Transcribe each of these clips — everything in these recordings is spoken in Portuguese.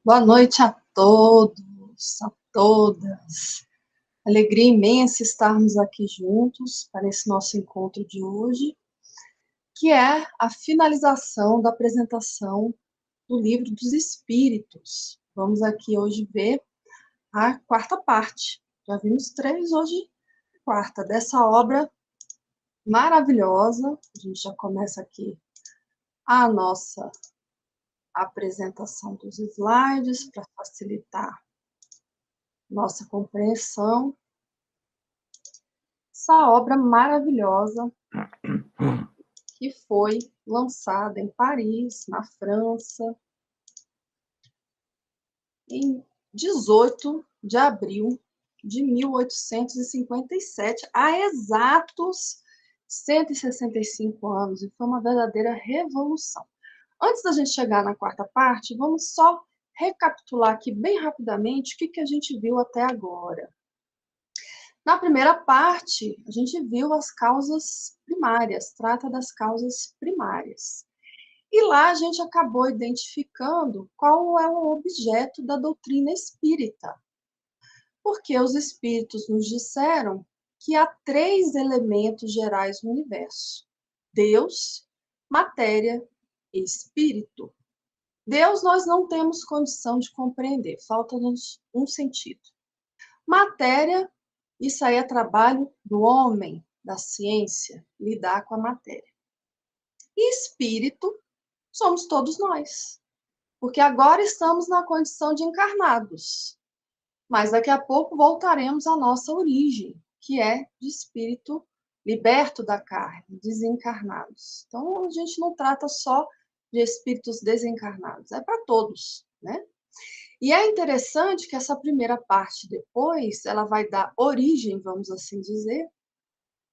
Boa noite a todos, a todas. Alegria imensa estarmos aqui juntos para esse nosso encontro de hoje, que é a finalização da apresentação do Livro dos Espíritos. Vamos aqui hoje ver a quarta parte. Já vimos três, hoje quarta, dessa obra maravilhosa. A gente já começa aqui a nossa apresentação dos slides para facilitar nossa compreensão. Essa obra maravilhosa que foi lançada em Paris, na França, em 18 de abril de 1857, há exatos 165 anos, e foi uma verdadeira revolução. Antes da gente chegar na quarta parte, vamos só recapitular aqui bem rapidamente o que a gente viu até agora. Na primeira parte, a gente viu as causas primárias, trata das causas primárias. E lá a gente acabou identificando qual é o objeto da doutrina espírita. Porque os espíritos nos disseram que há três elementos gerais no universo: Deus, matéria e espírito. Deus nós não temos condição de compreender, falta-nos um sentido. Matéria, isso aí é trabalho do homem, da ciência, lidar com a matéria. E espírito, somos todos nós, porque agora estamos na condição de encarnados, mas daqui a pouco voltaremos à nossa origem, que é de espírito liberto da carne, desencarnados. Então, a gente não trata só de espíritos desencarnados, é para todos, né? E é interessante que essa primeira parte depois, ela vai dar origem, vamos assim dizer,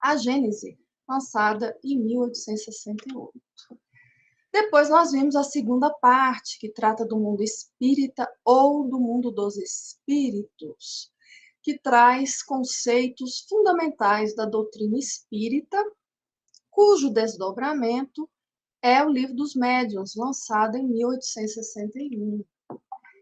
à Gênese, lançada em 1868. Depois nós vimos a segunda parte, que trata do mundo espírita ou do mundo dos espíritos, que traz conceitos fundamentais da doutrina espírita, cujo desdobramento é o Livro dos Médiuns, lançado em 1861.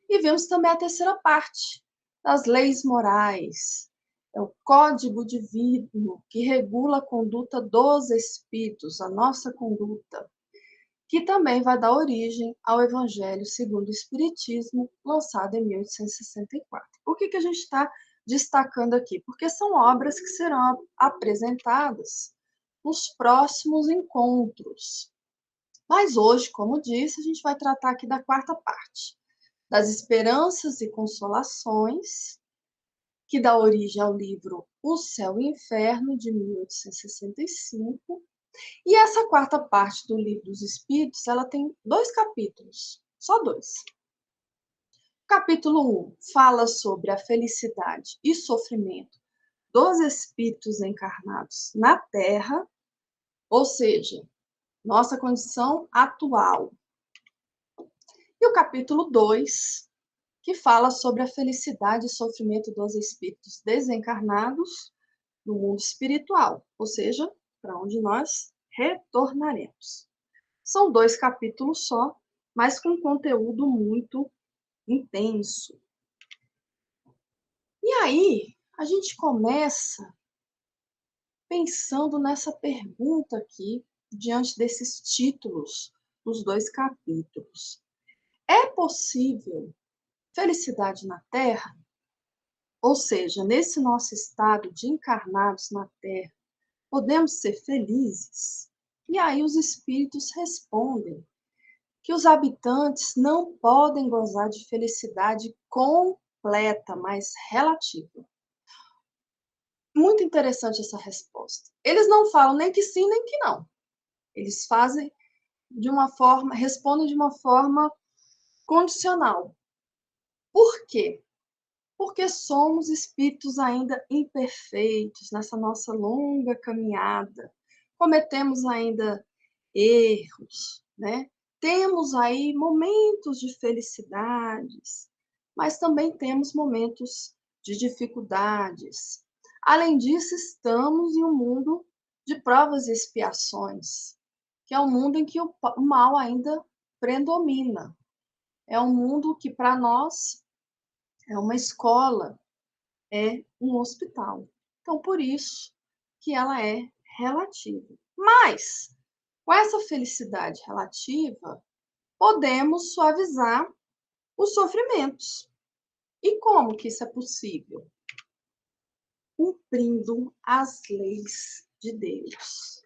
E vimos também a terceira parte, das leis morais, é o código divino que regula a conduta dos espíritos, a nossa conduta, que também vai dar origem ao Evangelho segundo o Espiritismo, lançado em 1864. Por que a gente está destacando aqui? Porque são obras que serão apresentadas nos próximos encontros. Mas hoje, como disse, a gente vai tratar aqui da quarta parte, das Esperanças e Consolações, que dá origem ao livro O Céu e o Inferno, de 1865. E essa quarta parte do Livro dos Espíritos, ela tem 2 capítulos, só 2. Capítulo 1 fala sobre a felicidade e sofrimento dos espíritos encarnados na Terra, ou seja, nossa condição atual. E o capítulo 2, que fala sobre a felicidade e sofrimento dos espíritos desencarnados no mundo espiritual, ou seja, para onde nós retornaremos. São 2 capítulos só, mas com conteúdo muito intenso. E aí, a gente começa pensando nessa pergunta aqui, diante desses títulos dos 2 capítulos. É possível felicidade na Terra? Ou seja, nesse nosso estado de encarnados na Terra, podemos ser felizes? E aí os espíritos respondem que os habitantes não podem gozar de felicidade completa, mas relativa. Muito interessante essa resposta. Eles não falam nem que sim, nem que não. Eles fazem de uma forma, respondem de uma forma condicional. Por quê? Porque somos espíritos ainda imperfeitos nessa nossa longa caminhada. Cometemos ainda erros, né? Temos aí momentos de felicidades, mas também temos momentos de dificuldades. Além disso, estamos em um mundo de provas e expiações, que é um mundo em que o mal ainda predomina. É um mundo que, para nós, é uma escola, é um hospital. Então, por isso que ela é relativa. Mas, com essa felicidade relativa, podemos suavizar os sofrimentos. E como que isso é possível? Cumprindo as leis de Deus.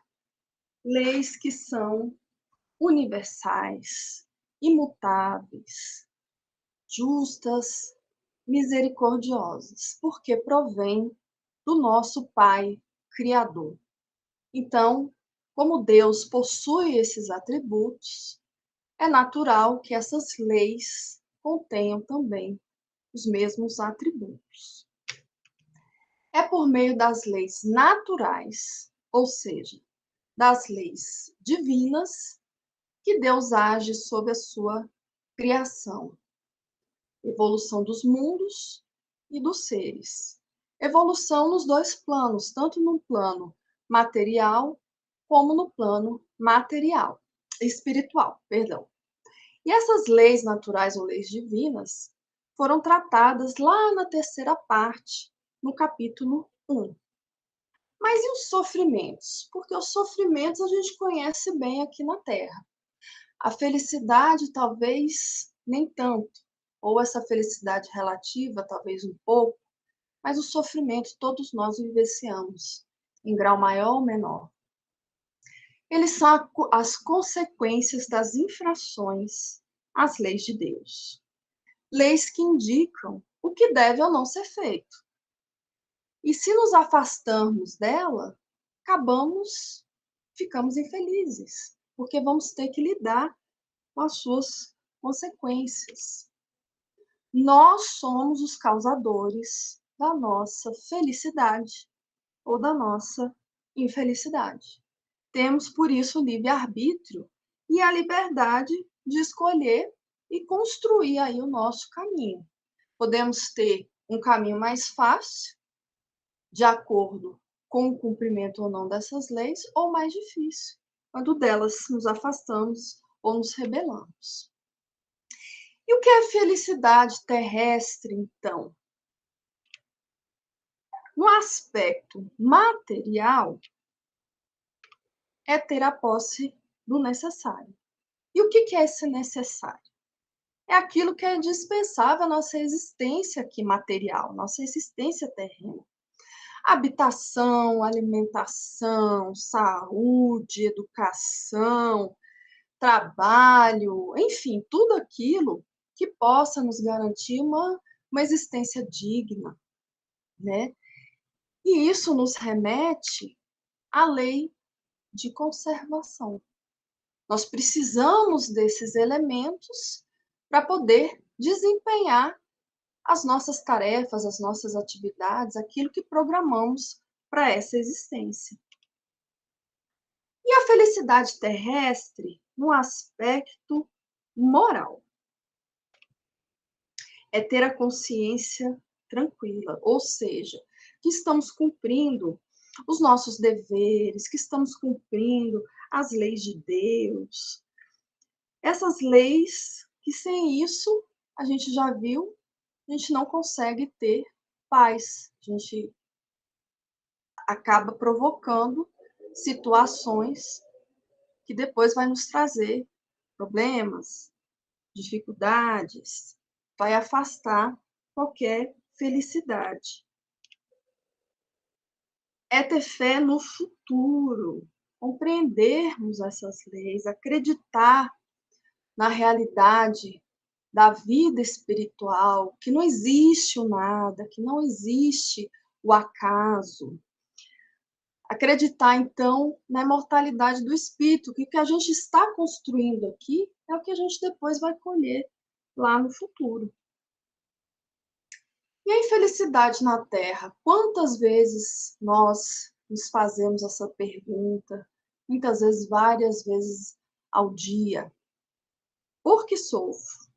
Leis que são universais, imutáveis, justas, misericordiosas, porque provém do nosso Pai Criador. Então, como Deus possui esses atributos, é natural que essas leis contenham também os mesmos atributos. É por meio das leis naturais, ou seja, das leis divinas, que Deus age sobre a sua criação. Evolução dos mundos e dos seres. Evolução nos dois planos, tanto no plano material como no plano espiritual, perdão. E essas leis naturais ou leis divinas foram tratadas lá na terceira parte, no capítulo 1. Mas e os sofrimentos? Porque os sofrimentos a gente conhece bem aqui na Terra. A felicidade, talvez nem tanto, ou essa felicidade relativa, talvez um pouco, mas o sofrimento todos nós vivenciamos, em grau maior ou menor. Eles são as consequências das infrações às leis de Deus. Leis que indicam o que deve ou não ser feito. E se nos afastarmos dela, ficamos infelizes, porque vamos ter que lidar com as suas consequências. Nós somos os causadores da nossa felicidade ou da nossa infelicidade. Temos, por isso, o livre-arbítrio e a liberdade de escolher e construir aí o nosso caminho. Podemos ter um caminho mais fácil, de acordo com o cumprimento ou não dessas leis, ou mais difícil, quando delas nos afastamos ou nos rebelamos. E o que é felicidade terrestre, então? No aspecto material, é ter a posse do necessário. E o que é esse necessário? É aquilo que é dispensável à nossa existência aqui material, nossa existência terrena. Habitação, alimentação, saúde, educação, trabalho, enfim, tudo aquilo que possa nos garantir uma existência digna, né? E isso nos remete à lei de conservação. Nós precisamos desses elementos para poder desempenhar as nossas tarefas, as nossas atividades, aquilo que programamos para essa existência. E a felicidade terrestre, no aspecto moral, é ter a consciência tranquila, ou seja, que estamos cumprindo os nossos deveres, que estamos cumprindo as leis de Deus. Essas leis que sem isso, a gente já viu, a gente não consegue ter paz. A gente acaba provocando situações que depois vai nos trazer problemas, dificuldades, vai afastar qualquer felicidade. É ter fé no futuro, compreendermos essas leis, acreditar na realidade da vida espiritual, que não existe o nada, que não existe o acaso. Acreditar, então, na imortalidade do espírito, que o que a gente está construindo aqui é o que a gente depois vai colher lá no futuro. E a infelicidade na Terra? Quantas vezes nós nos fazemos essa pergunta? Muitas vezes, várias vezes ao dia. Por que sofro?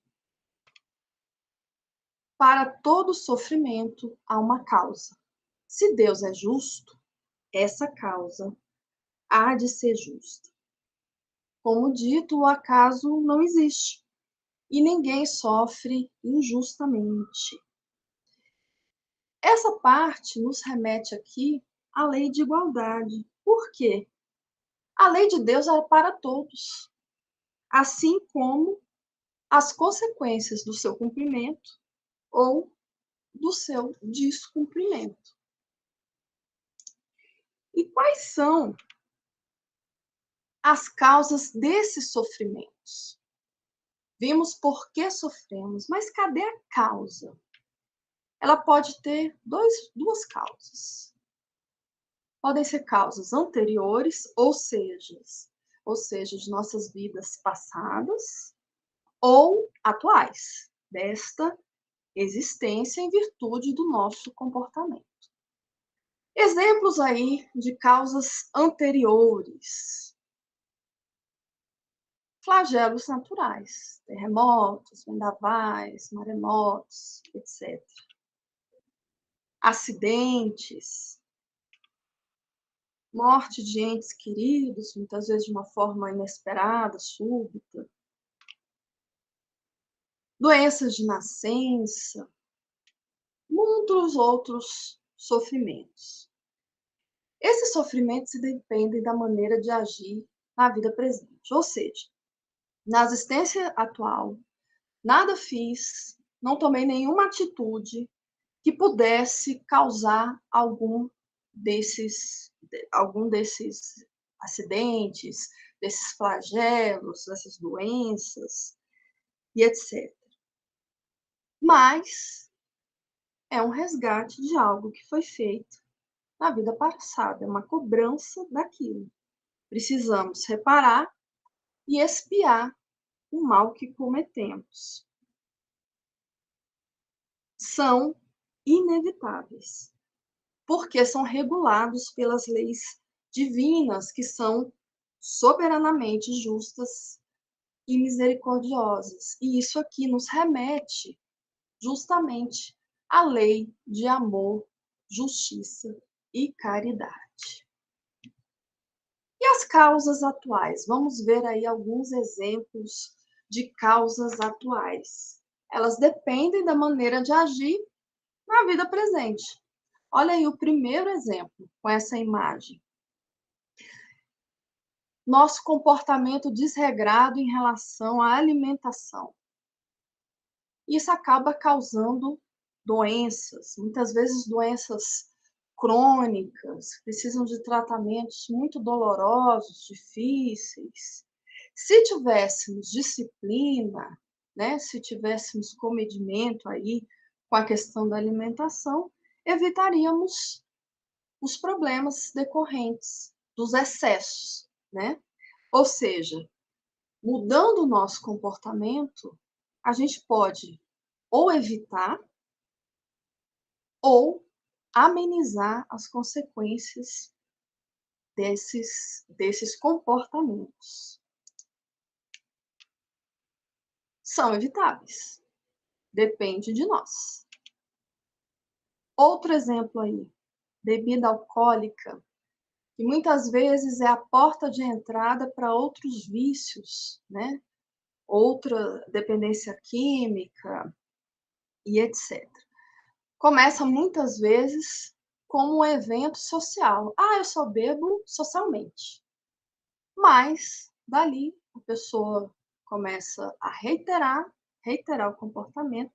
Para todo sofrimento há uma causa. Se Deus é justo, essa causa há de ser justa. Como dito, o acaso não existe. e ninguém sofre injustamente. Essa parte nos remete aqui à lei de igualdade. Por quê? A lei de Deus é para todos, assim como as consequências do seu cumprimento ou do seu descumprimento. E quais são as causas desses sofrimentos? Vimos por que sofremos, mas cadê a causa? Ela pode ter duas causas. Podem ser causas anteriores, ou seja, de nossas vidas passadas, ou atuais, desta existência em virtude do nosso comportamento. Exemplos aí de causas anteriores. Flagelos naturais, terremotos, vendavais, maremotos, etc. Acidentes, morte de entes queridos, muitas vezes de uma forma inesperada, súbita. Doenças de nascença, muitos outros sofrimentos. Esses sofrimentos dependem da maneira de agir na vida presente, ou seja, na existência atual, nada fiz, não tomei nenhuma atitude que pudesse causar algum desses acidentes, desses flagelos, dessas doenças e etc. Mas é um resgate de algo que foi feito na vida passada, é uma cobrança daquilo. Precisamos reparar e expiar o mal que cometemos. São inevitáveis, porque são regulados pelas leis divinas, que são soberanamente justas e misericordiosas. E isso aqui nos remete justamente à lei de amor, justiça e caridade. E as causas atuais? Vamos ver aí alguns exemplos de causas atuais. Elas dependem da maneira de agir na vida presente. Olha aí o primeiro exemplo com essa imagem. Nosso comportamento desregrado em relação à alimentação. Isso acaba causando doenças, muitas vezes doenças crônicas, precisam de tratamentos muito dolorosos, difíceis. Se tivéssemos disciplina, né, se tivéssemos comedimento aí com a questão da alimentação, evitaríamos os problemas decorrentes dos excessos, né? Ou seja, mudando o nosso comportamento, a gente pode ou evitar ou amenizar as consequências desses comportamentos. São evitáveis, depende de nós. Outro exemplo aí, bebida alcoólica, que muitas vezes é a porta de entrada para outros vícios, né? Outra dependência química e etc. Começa muitas vezes como um evento social. Ah, eu só bebo socialmente. Mas, dali, a pessoa começa a reiterar o comportamento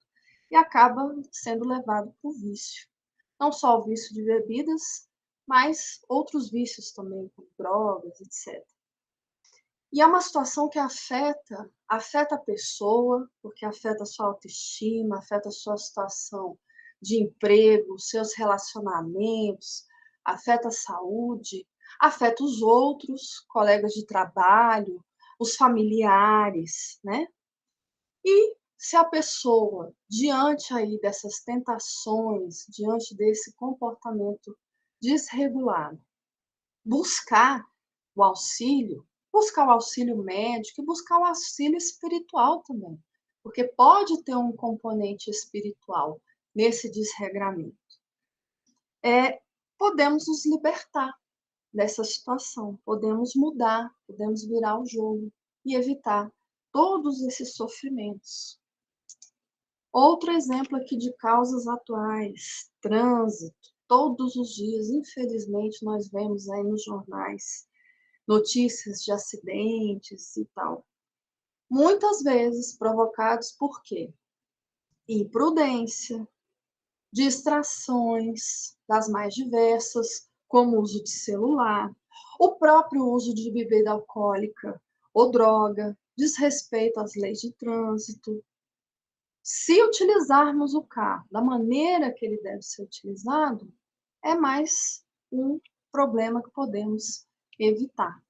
e acaba sendo levado para o vício. Não só o vício de bebidas, mas outros vícios também, como drogas, etc. E é uma situação que afeta a pessoa, porque afeta a sua autoestima, afeta a sua situação de emprego, seus relacionamentos, afeta a saúde, afeta os outros, colegas de trabalho, os familiares, né? E se a pessoa, diante aí dessas tentações, diante desse comportamento desregulado, buscar o auxílio, buscar o auxílio médico e buscar o auxílio espiritual também, porque pode ter um componente espiritual nesse desregramento. Podemos nos libertar dessa situação, podemos mudar, podemos virar o jogo e evitar todos esses sofrimentos. Outro exemplo aqui de causas atuais, trânsito. Todos os dias, infelizmente, nós vemos aí nos jornais notícias de acidentes e tal. Muitas vezes provocados por quê? Imprudência, distrações das mais diversas, como o uso de celular, o próprio uso de bebida alcoólica ou droga, desrespeito às leis de trânsito. Se utilizarmos o carro da maneira que ele deve ser utilizado, é mais um problema que podemos evitar.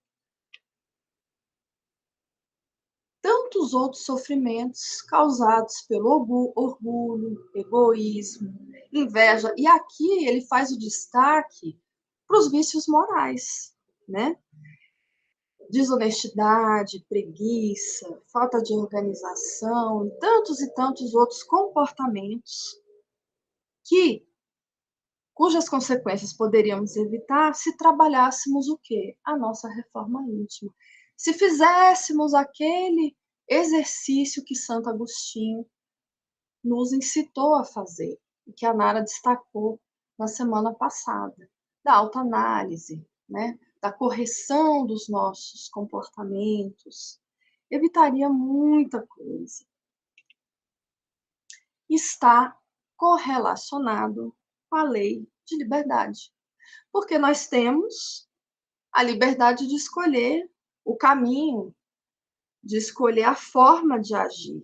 Tantos outros sofrimentos causados pelo orgulho, egoísmo, inveja, e aqui ele faz o destaque para os vícios morais, né? Desonestidade, preguiça, falta de organização, e tantos outros comportamentos cujas consequências poderíamos evitar se trabalhássemos o quê? A nossa reforma íntima. Se fizéssemos aquele exercício que Santo Agostinho nos incitou a fazer, e que a Nara destacou na semana passada, da autoanálise, né? Da correção dos nossos comportamentos, evitaria muita coisa. Está correlacionado com a lei de liberdade, porque nós temos a liberdade de escolher o caminho, de escolher a forma de agir,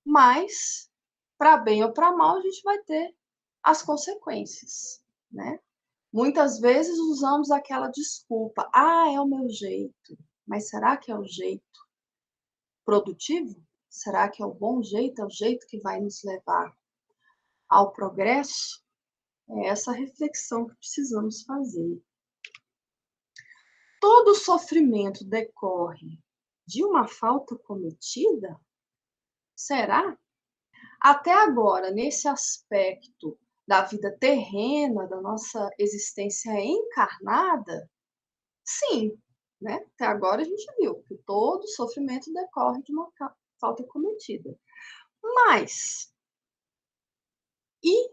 mas para bem ou para mal a gente vai ter as consequências, né? Muitas vezes usamos aquela desculpa, é o meu jeito, mas será que é o jeito produtivo? Será que é o bom jeito, é o jeito que vai nos levar ao progresso? É essa reflexão que precisamos fazer. Todo sofrimento decorre de uma falta cometida? Será? Até agora, nesse aspecto da vida terrena, da nossa existência encarnada, sim, né? Até agora a gente viu que todo sofrimento decorre de uma falta cometida. Mas, e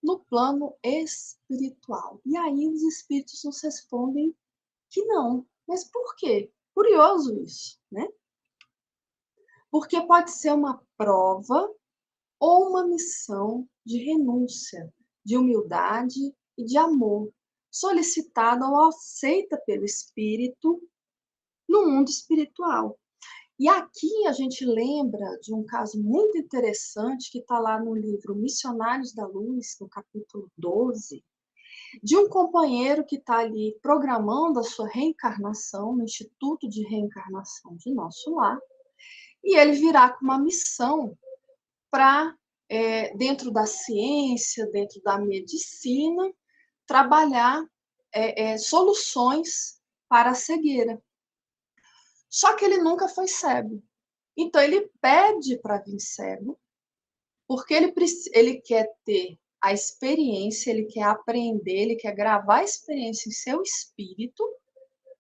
no plano espiritual? E aí os espíritos nos respondem que não. Mas por quê? Curioso isso, né? Porque pode ser uma prova ou uma missão de renúncia, de humildade e de amor, solicitada ou aceita pelo espírito no mundo espiritual. E aqui a gente lembra de um caso muito interessante que está lá no livro Missionários da Luz, no capítulo 12, de um companheiro que está ali programando a sua reencarnação no Instituto de Reencarnação de Nosso Lar, e ele virá com uma missão para, dentro da ciência, dentro da medicina, trabalhar soluções para a cegueira. Só que ele nunca foi cego. Então, ele pede para vir cego, porque ele quer ter a experiência, ele quer aprender, ele quer gravar a experiência em seu espírito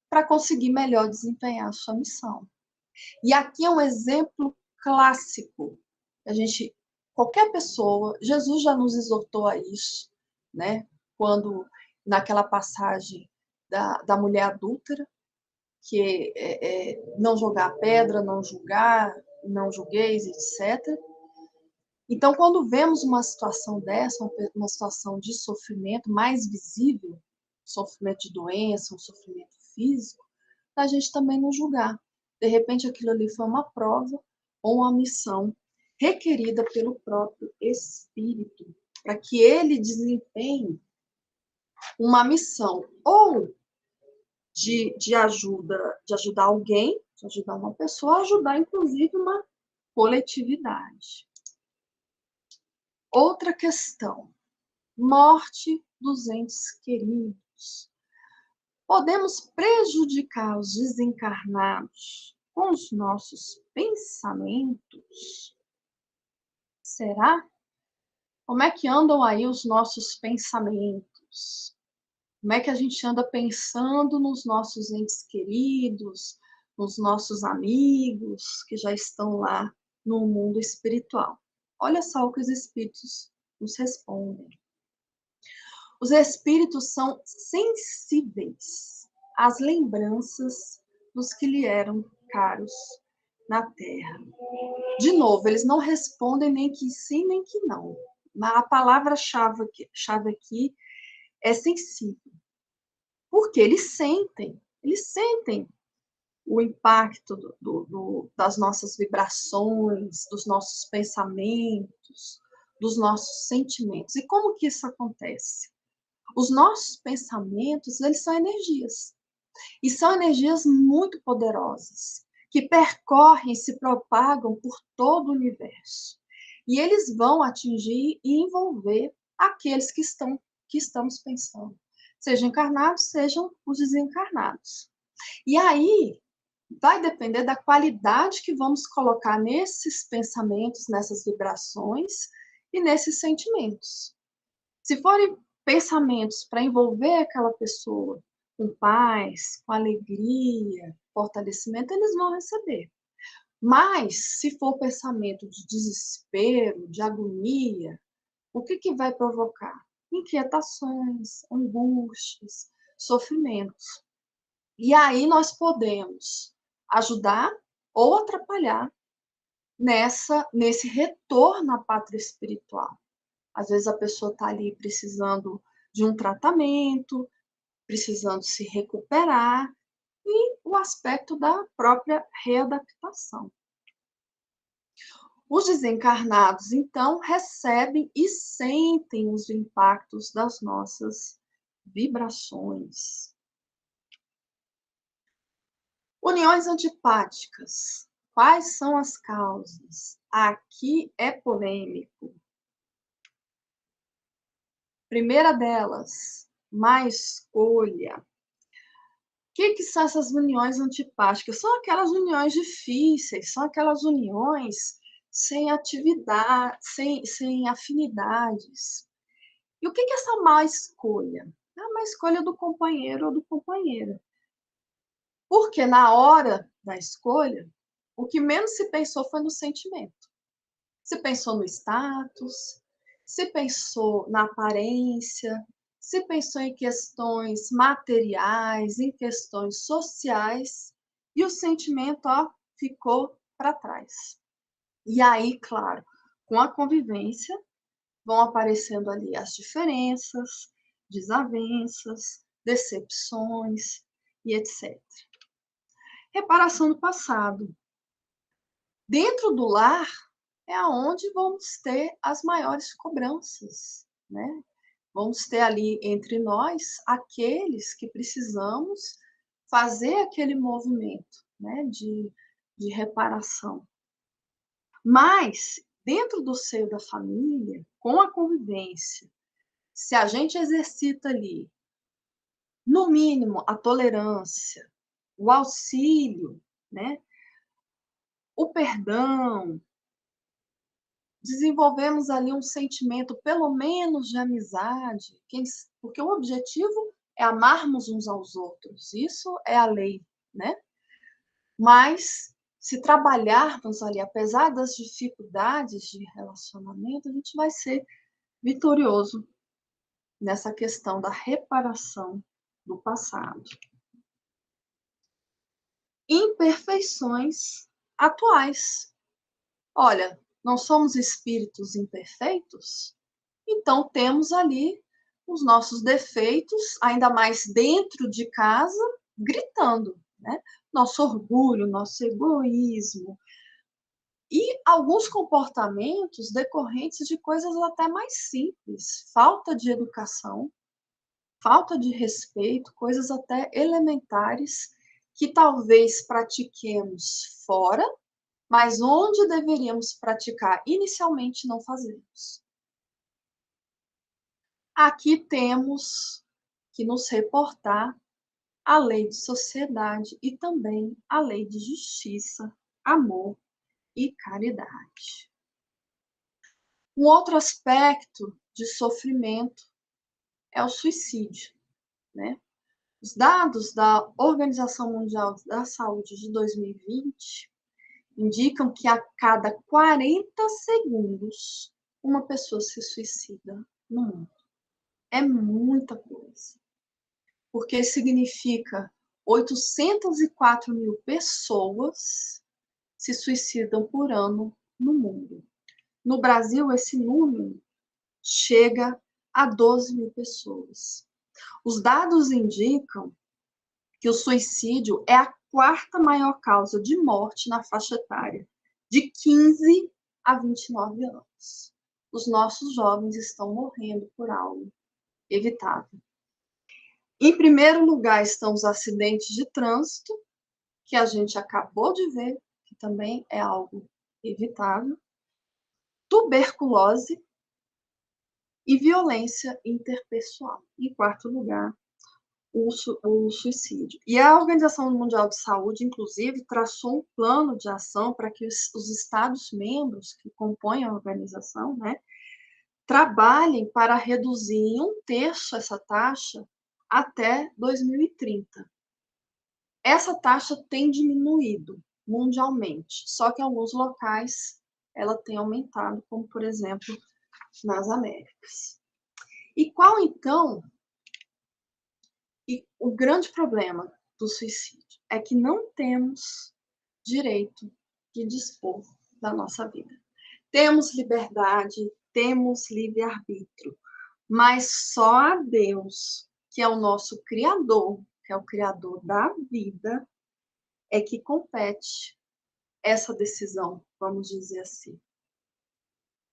para conseguir melhor desempenhar a sua missão. E aqui é um exemplo clássico. Qualquer pessoa, Jesus já nos exortou a isso, né? Quando, naquela passagem da mulher adúltera, que não jogar pedra, não julgar, não julgueis, etc. Então, quando vemos uma situação dessa, uma situação de sofrimento mais visível, sofrimento de doença, um sofrimento físico, a gente também não julgar. De repente, aquilo ali foi uma prova ou uma missão requerida pelo próprio Espírito, para que ele desempenhe uma missão ou de ajudar alguém, de ajudar uma pessoa, ajudar inclusive uma coletividade. Outra questão, morte dos entes queridos. Podemos prejudicar os desencarnados com os nossos pensamentos? Será? Como é que andam aí os nossos pensamentos? Como é que a gente anda pensando nos nossos entes queridos, nos nossos amigos que já estão lá no mundo espiritual. Olha só o que os espíritos nos respondem. Os espíritos são sensíveis às lembranças dos que lhe eram caros na Terra. De novo, eles não respondem nem que sim, nem que não. A palavra-chave aqui é sensível. Porque eles sentem o impacto das nossas vibrações, dos nossos pensamentos, dos nossos sentimentos. E como que isso acontece? Os nossos pensamentos, eles são energias. E são energias muito poderosas, que percorrem e se propagam por todo o universo. E eles vão atingir e envolver aqueles que estamos pensando, sejam encarnados, sejam os desencarnados. E aí vai depender da qualidade que vamos colocar nesses pensamentos, nessas vibrações e nesses sentimentos. Se forem pensamentos para envolver aquela pessoa com paz, com alegria, fortalecimento, eles vão receber. Mas, se for pensamento de desespero, de agonia, o que, que vai provocar? Inquietações, angústias, sofrimentos. E aí nós podemos ajudar ou atrapalhar nesse retorno à pátria espiritual. Às vezes a pessoa está ali precisando de um tratamento, precisando se recuperar, e o aspecto da própria readaptação. Os desencarnados, então, recebem e sentem os impactos das nossas vibrações. Uniões antipáticas. Quais são as causas? Aqui é polêmico. Primeira delas, má escolha. O que são essas uniões antipáticas? São aquelas uniões difíceis, são aquelas uniões sem atividade, sem afinidades. E o que é essa má escolha? É a má escolha do companheiro ou do companheira. Porque na hora da escolha, o que menos se pensou foi no sentimento. Se pensou no status, se pensou na aparência, se pensou em questões materiais, em questões sociais, e o sentimento, ficou para trás. E aí, claro, com a convivência, vão aparecendo ali as diferenças, desavenças, decepções e etc. Reparação do passado. Dentro do lar é onde vamos ter as maiores cobranças, né? Vamos ter ali entre nós aqueles que precisamos fazer aquele movimento, né, de reparação. Mas, dentro do seio da família, com a convivência, se a gente exercita ali, no mínimo, a tolerância, o auxílio, né, o perdão, desenvolvemos ali um sentimento, pelo menos, de amizade, porque o objetivo é amarmos uns aos outros, isso é a lei, né? Mas, se trabalharmos ali, apesar das dificuldades de relacionamento, a gente vai ser vitorioso nessa questão da reparação do passado. Imperfeições atuais. Olha, não somos espíritos imperfeitos? Então, temos ali os nossos defeitos, ainda mais dentro de casa, gritando, né? Nosso orgulho, nosso egoísmo e alguns comportamentos decorrentes de coisas até mais simples, falta de educação, falta de respeito, coisas até elementares que talvez pratiquemos fora, mas onde deveríamos praticar inicialmente não fazemos. Aqui temos que nos reportar à lei de sociedade e também à lei de justiça, amor e caridade. Um outro aspecto de sofrimento é o suicídio, né? Os dados da Organização Mundial da Saúde de 2020 indicam que a cada 40 segundos uma pessoa se suicida no mundo. É muita coisa, porque significa 804 mil pessoas se suicidam por ano no mundo. No Brasil, esse número chega a 12 mil pessoas. Os dados indicam que o suicídio é a quarta maior causa de morte na faixa etária, de 15 a 29 anos. Os nossos jovens estão morrendo por algo evitável. Em primeiro lugar estão os acidentes de trânsito, que a gente acabou de ver, que também é algo evitável, tuberculose e violência interpessoal. Em quarto lugar, o suicídio. E a Organização Mundial de Saúde, inclusive, traçou um plano de ação para que os Estados-membros que compõem a organização, né, trabalhem para reduzir em 1/3 essa taxa até 2030. Essa taxa tem diminuído mundialmente, só que em alguns locais ela tem aumentado, como, por exemplo, nas Américas. E qual, então, o grande problema do suicídio? É que não temos direito de dispor da nossa vida. Temos liberdade, temos livre-arbítrio, mas só a Deus, que é o nosso Criador, que é o Criador da vida, é que compete essa decisão, vamos dizer assim.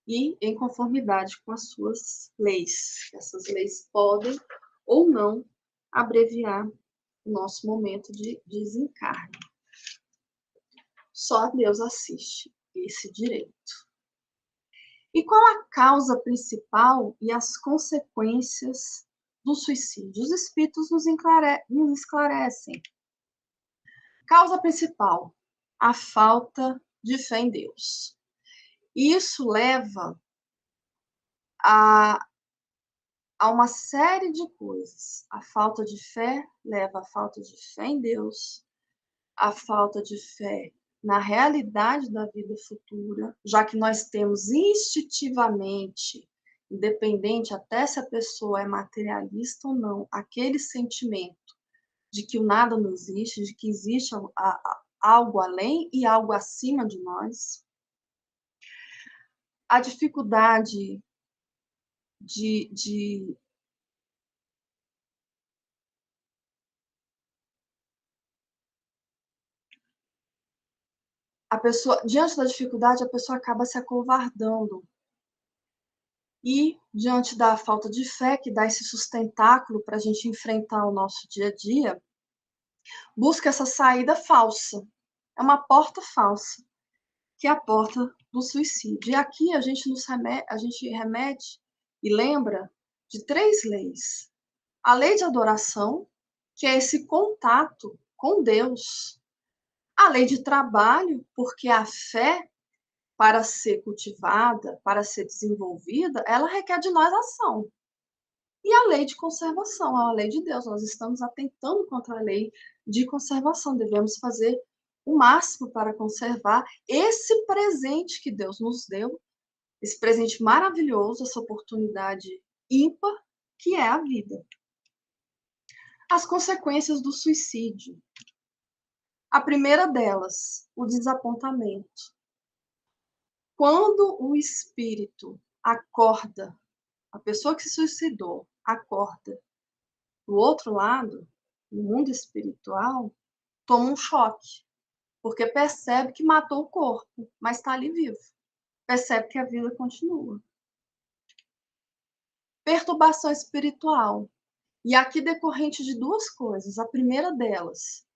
E em conformidade com as suas leis. Essas leis podem ou não abreviar o nosso momento de desencarne. Só Deus assiste esse direito. E qual a causa principal e as consequências do suicídio? Os espíritos nos esclarecem. Causa principal, a falta de fé em Deus. Isso leva a uma série de coisas. A falta de fé leva à falta de fé em Deus, a falta de fé na realidade da vida futura, já que nós temos instintivamente, independente até se a pessoa é materialista ou não, aquele sentimento de que o nada não existe, de que existe algo além e algo acima de nós. A dificuldade de a pessoa, diante da dificuldade, a pessoa acaba se acovardando. E, diante da falta de fé, que dá esse sustentáculo para a gente enfrentar o nosso dia a dia, busca essa saída falsa. É uma porta falsa, que é a porta do suicídio. E aqui a gente remete e lembra de 3 leis. A lei de adoração, que é esse contato com Deus. A lei de trabalho, porque a fé, para ser cultivada, para ser desenvolvida, ela requer de nós ação. E a lei de conservação, a lei de Deus. Nós estamos atentando contra a lei de conservação. Devemos fazer o máximo para conservar esse presente que Deus nos deu, esse presente maravilhoso, essa oportunidade ímpar, que é a vida. As consequências do suicídio. A primeira delas, o desapontamento. Quando o espírito acorda, a pessoa que se suicidou acorda do outro lado, no mundo espiritual, toma um choque, porque percebe que matou o corpo, mas está ali vivo. Percebe que a vida continua. Perturbação espiritual. E aqui decorrente de 2 coisas. A primeira delas,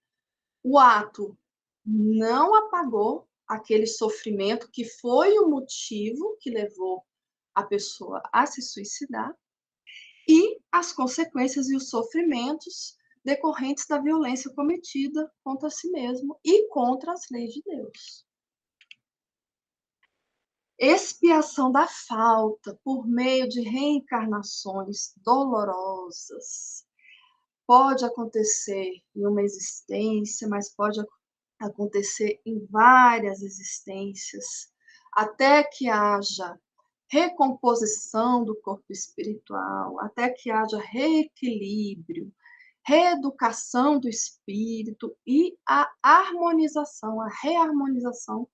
o ato não apagou aquele sofrimento que foi o motivo que levou a pessoa a se suicidar, e as consequências e os sofrimentos decorrentes da violência cometida contra si mesmo e contra as leis de Deus. Expiação da falta por meio de reencarnações dolorosas. pode acontecer em uma existência, mas pode acontecer em várias existências, até que haja recomposição do corpo espiritual, até que haja reequilíbrio, reeducação do espírito e a harmonização, a reharmonização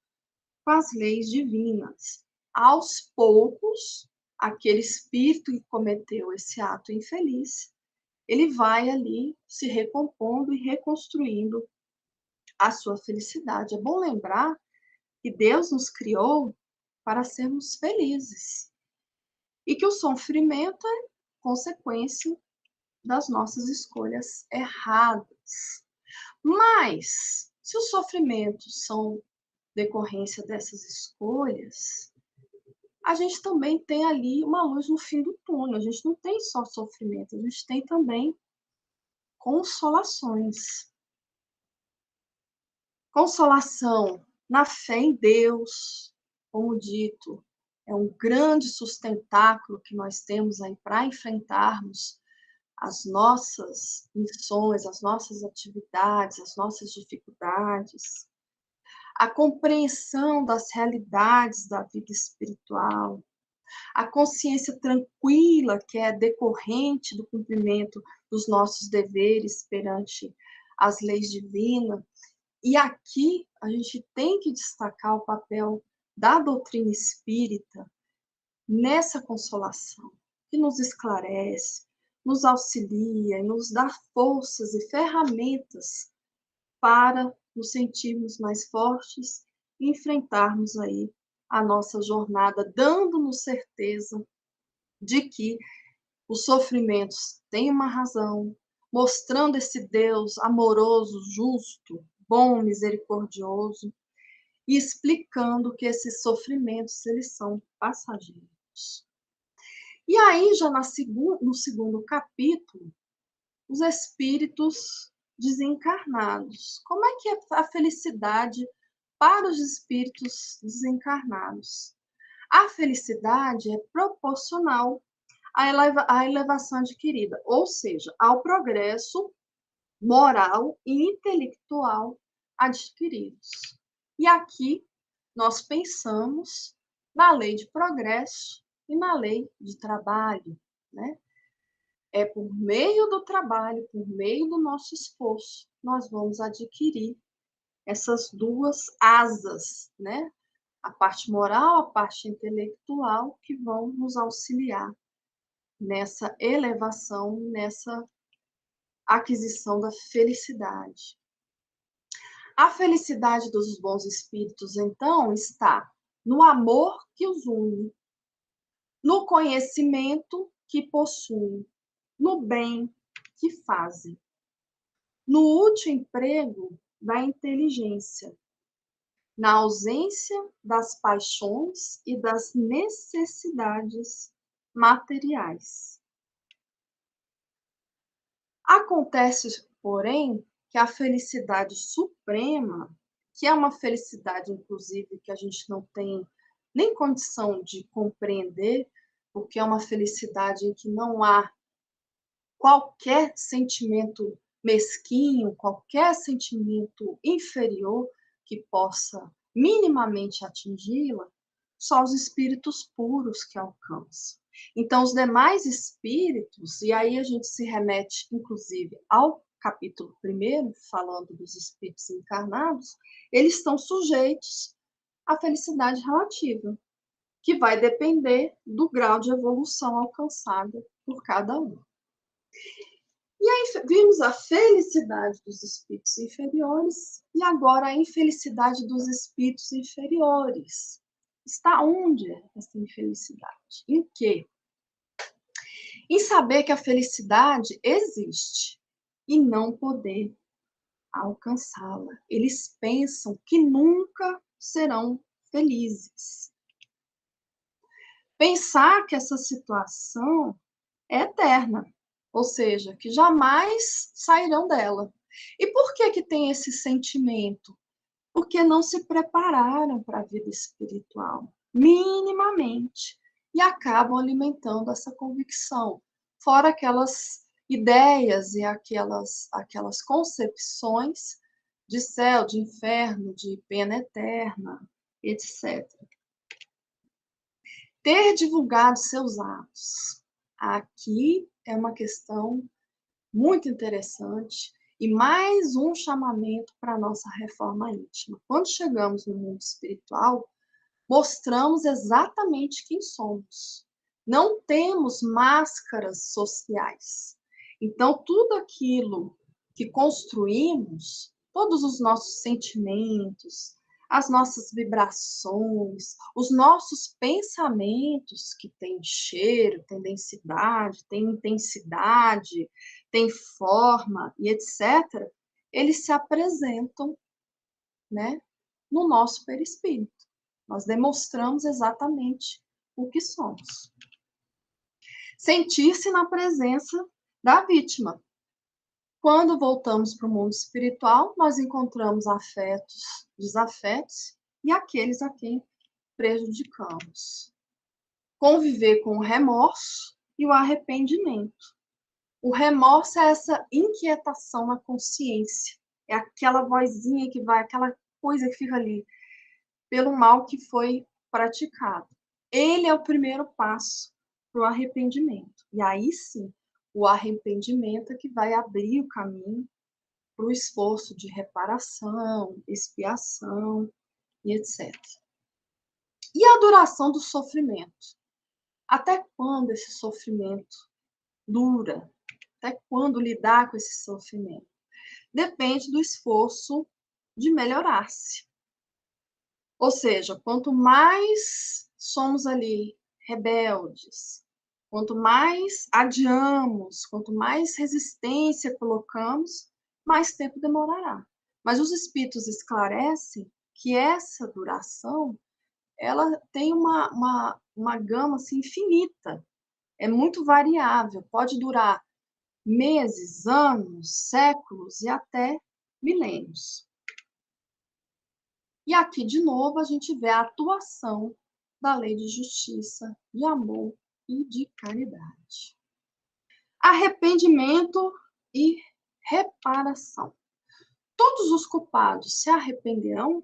com as leis divinas. Aos poucos, aquele espírito que cometeu esse ato infeliz, ele vai ali se recompondo e reconstruindo a sua felicidade. É bom lembrar que Deus nos criou para sermos felizes e que o sofrimento é consequência das nossas escolhas erradas. Mas, se os sofrimentos são decorrência dessas escolhas, a gente também tem ali uma luz no fim do túnel. A gente não tem só sofrimento, a gente tem também consolações. Consolação na fé em Deus, como dito, é um grande sustentáculo que nós temos aí para enfrentarmos as nossas missões, as nossas atividades, as nossas dificuldades. A compreensão das realidades da vida espiritual, a consciência tranquila que é decorrente do cumprimento dos nossos deveres perante as leis divinas. E aqui a gente tem que destacar o papel da doutrina espírita nessa consolação, que nos esclarece, nos auxilia e nos dá forças e ferramentas para nos sentirmos mais fortes e enfrentarmos aí a nossa jornada, dando-nos certeza de que os sofrimentos têm uma razão, mostrando esse Deus amoroso, justo, bom, misericordioso, e explicando que esses sofrimentos eles são passageiros. E aí, já no segundo capítulo, os espíritos desencarnados. Como é que é a felicidade para os espíritos desencarnados? A felicidade é proporcional à elevação adquirida, ou seja, ao progresso moral e intelectual adquiridos. E aqui nós pensamos na lei de progresso e na lei de trabalho, né? É por meio do trabalho, por meio do nosso esforço, nós vamos adquirir essas duas asas, né? A parte moral, a parte intelectual, que vão nos auxiliar nessa elevação, nessa aquisição da felicidade. A felicidade dos bons espíritos, então, está no amor que os une, no conhecimento que possuem, no bem que fazem, no útil emprego da inteligência, na ausência das paixões e das necessidades materiais. Acontece, porém, que a felicidade suprema, que é uma felicidade, inclusive, que a gente não tem nem condição de compreender, porque é uma felicidade em que não há qualquer sentimento mesquinho, qualquer sentimento inferior que possa minimamente atingi-la, só os espíritos puros que alcançam. Então, os demais espíritos, e aí a gente se remete, inclusive, ao capítulo 1, falando dos espíritos encarnados, eles estão sujeitos à felicidade relativa, que vai depender do grau de evolução alcançada por cada um. E aí vimos a felicidade dos espíritos inferiores e agora a infelicidade dos espíritos inferiores. Está onde essa infelicidade? Em quê? Em saber que a felicidade existe e não poder alcançá-la. Eles pensam que nunca serão felizes. Pensar que essa situação é eterna, ou seja, que jamais sairão dela. E por que que tem esse sentimento? Porque não se prepararam para a vida espiritual, minimamente, e acabam alimentando essa convicção, fora aquelas ideias e aquelas concepções de céu, de inferno, de pena eterna, etc. Ter divulgado seus atos. Aqui é uma questão muito interessante e mais um chamamento para a nossa reforma íntima. Quando chegamos no mundo espiritual, mostramos exatamente quem somos. Não temos máscaras sociais. Então, tudo aquilo que construímos, todos os nossos sentimentos, as nossas vibrações, os nossos pensamentos, que têm cheiro, têm densidade, têm intensidade, têm forma e etc., eles se apresentam, né, no nosso perispírito. Nós demonstramos exatamente o que somos. Sentir-se na presença da vítima. Quando voltamos para o mundo espiritual, nós encontramos afetos, desafetos e aqueles a quem prejudicamos. Conviver com o remorso e o arrependimento. O remorso é essa inquietação na consciência, é aquela vozinha que vai, aquela coisa que fica ali, pelo mal que foi praticado. Ele é o primeiro passo para o arrependimento. E aí sim, o arrependimento é que vai abrir o caminho para o esforço de reparação, expiação e etc. E a duração do sofrimento? Até quando esse sofrimento dura? Até quando lidar com esse sofrimento? Depende do esforço de melhorar-se. Ou seja, quanto mais somos ali rebeldes, quanto mais adiamos, quanto mais resistência colocamos, mais tempo demorará. Mas os espíritos esclarecem que essa duração, ela tem uma gama assim, infinita, é muito variável, pode durar meses, anos, séculos e até milênios. E aqui, de novo, a gente vê a atuação da lei de justiça, de amor e de caridade. Arrependimento e reparação. Todos os culpados se arrependerão?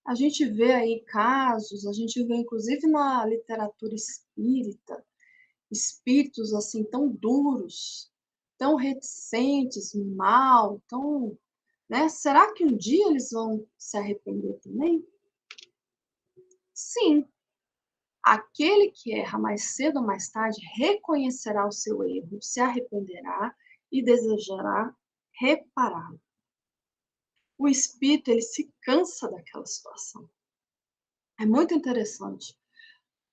A gente vê aí casos, a gente vê inclusive na literatura espírita, espíritos assim tão duros, tão reticentes, mal, tão, né? Será que um dia eles vão se arrepender também? Sim, aquele que erra mais cedo ou mais tarde reconhecerá o seu erro, se arrependerá e desejará repará-lo. O espírito, ele se cansa daquela situação. É muito interessante.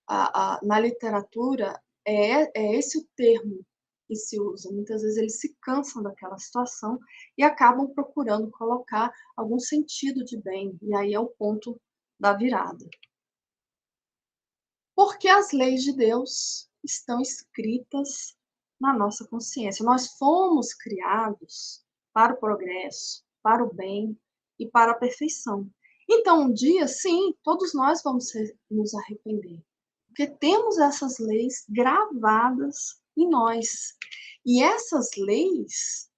Na literatura, é esse o termo que se usa. Muitas vezes eles se cansam daquela situação e acabam procurando colocar algum sentido de bem. E aí é o ponto da virada. Porque as leis de Deus estão escritas na nossa consciência. Nós fomos criados para o progresso, para o bem e para a perfeição. Então, um dia, sim, todos nós vamos nos arrepender, porque temos essas leis gravadas em nós. E essas leis,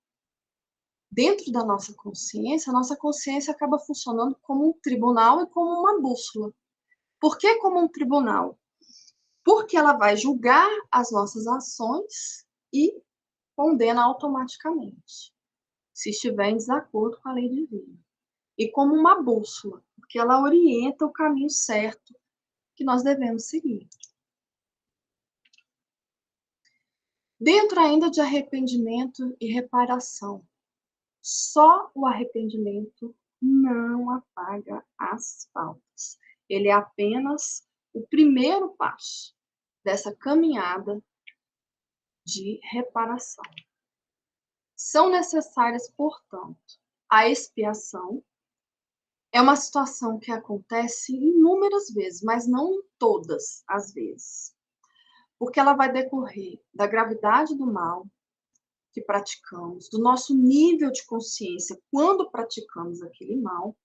dentro da nossa consciência, a nossa consciência acaba funcionando como um tribunal e como uma bússola. Por que como um tribunal? Porque ela vai julgar as nossas ações e condena automaticamente, se estiver em desacordo com a lei divina. E como uma bússola, porque ela orienta o caminho certo que nós devemos seguir. Dentro ainda de arrependimento e reparação, só o arrependimento não apaga as faltas. Ele é apenas o primeiro passo dessa caminhada de reparação. São necessárias, portanto, a expiação. É uma situação que acontece inúmeras vezes, mas não todas as vezes, porque ela vai decorrer da gravidade do mal que praticamos, do nosso nível de consciência quando praticamos aquele mal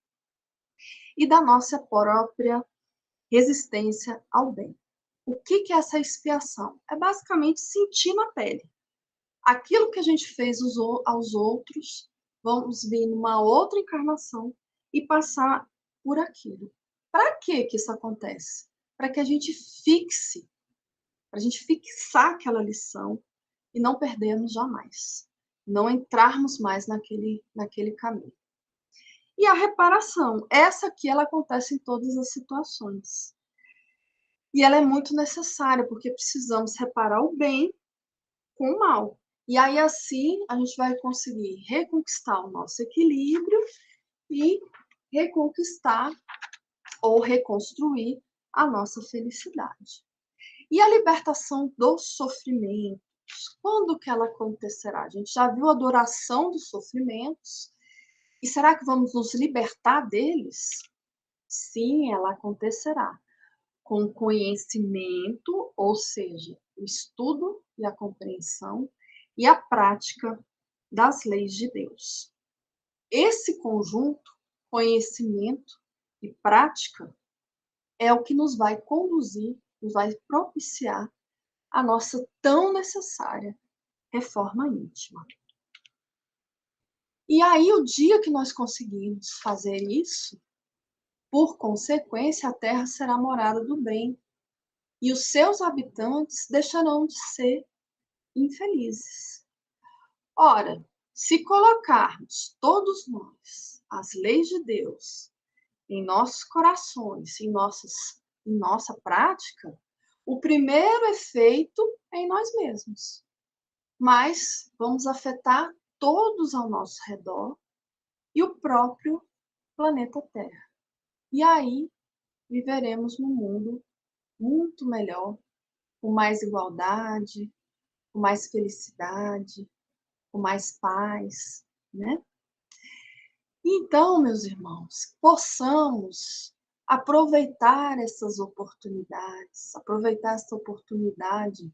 e da nossa própria resistência ao bem. O que é essa expiação? É basicamente sentir na pele. aquilo que a gente fez aos outros, vamos vir numa outra encarnação e passar por aquilo. Para que isso acontece? Para que a gente fixe, para a gente fixar aquela lição e não perdermos jamais, não entrarmos mais naquele caminho. E a reparação, essa aqui ela acontece em todas as situações. E ela é muito necessária, porque precisamos reparar o bem com o mal. E aí, assim, a gente vai conseguir reconquistar o nosso equilíbrio e reconquistar ou reconstruir a nossa felicidade. E a libertação dos sofrimentos, quando que ela acontecerá? A gente já viu a duração dos sofrimentos, e será que vamos nos libertar deles? Sim, ela acontecerá com conhecimento, ou seja, o estudo e a compreensão e a prática das leis de Deus. Esse conjunto, conhecimento e prática, é o que nos vai conduzir, nos vai propiciar a nossa tão necessária reforma íntima. E aí, o dia que nós conseguirmos fazer isso, por consequência, a terra será morada do bem, e os seus habitantes deixarão de ser infelizes. Ora, se colocarmos todos nós as leis de Deus em nossos corações, em nossa prática, o primeiro efeito é em nós mesmos, mas vamos afetar todos ao nosso redor e o próprio planeta Terra. E aí viveremos num mundo muito melhor, com mais igualdade, com mais felicidade, com mais paz, né? Então, meus irmãos, possamos aproveitar essas oportunidades, aproveitar essa oportunidade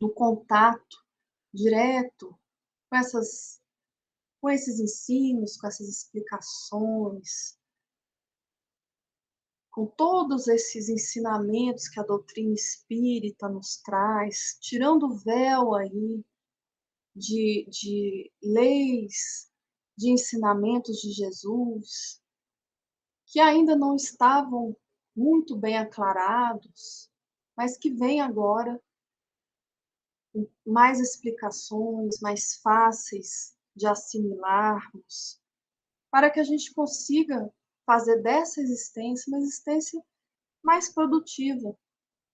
do contato direto com esses ensinos, com essas explicações, com todos esses ensinamentos que a doutrina espírita nos traz, tirando o véu aí de leis, de ensinamentos de Jesus, que ainda não estavam muito bem aclarados, mas que vêm agora com mais explicações, mais fáceis de assimilarmos, para que a gente consiga fazer dessa existência uma existência mais produtiva.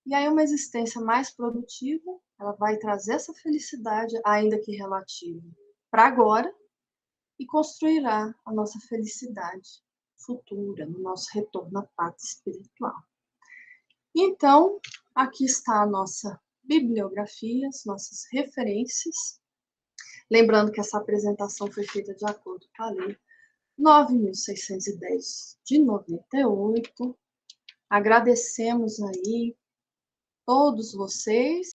E aí uma existência mais produtiva, ela vai trazer essa felicidade, ainda que relativa, para agora, e construirá a nossa felicidade futura, no nosso retorno à pátria espiritual. Então, aqui está a nossa bibliografia, as nossas referências. Lembrando que essa apresentação foi feita de acordo com a Lei 9.610 de 98. Agradecemos aí todos vocês.